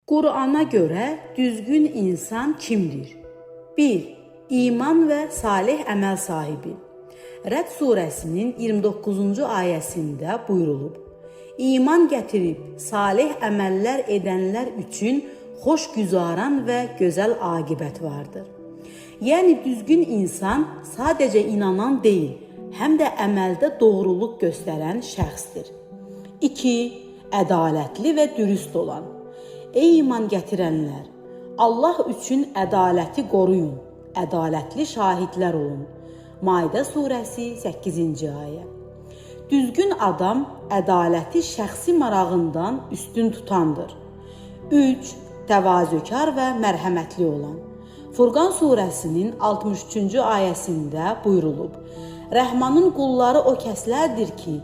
Qur'ana görə düzgün insan kimdir? 1. İman və salih əməl sahibi. Rəd surəsinin 29-cu ayəsində buyurulub: İman gətirib salih əməllər edənlər üçün xoş güzaran və gözəl aqibət vardır. Yəni düzgün insan sadəcə inanan deyil, həm də əməldə doğruluq göstərən şəxsdir. 2. Ədalətli və dürüst olan. Ey iman gətirənlər, Allah üçün ədaləti qoruyun, ədalətli şahidlər olun. Maidə surəsi 8-ci ayə. Düzgün adam ədaləti şəxsi marağından üstün tutandır. 3. Təvazökar və mərhəmətli olan. Furqan surəsinin 63-cü ayəsində buyurulub: Rəhmanın qulları o kəslərdir ki,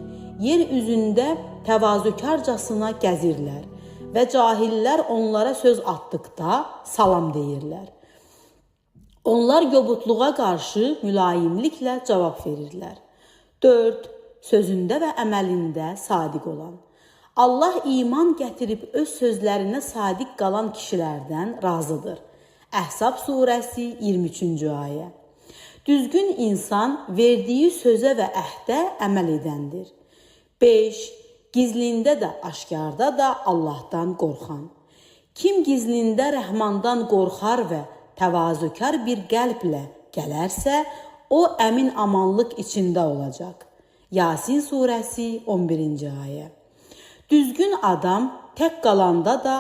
yer üzündə təvazökarcasına gəzirlər və cahillər onlara söz atdıqda salam deyirlər. Onlar yobudluğa qarşı mülayimliklə cavab verirlər. 4. Sözündə və əməlində sadiq olan. Allah iman gətirib öz sözlərinə sadiq qalan kişilərdən razıdır. Əhzab surəsi 23-cü ayə. Düzgün insan verdiyi sözə və əhdə əməl edəndir. 5. Gizlində də, aşkarda da Allahdan qorxan. Kim gizlində Rəhmandan qorxar və təvazökar bir qəlblə gələrsə, o əmin amanlıq içində olacaq. Yasin surəsi 11-ci ayə. Düzgün adam tək qalanda da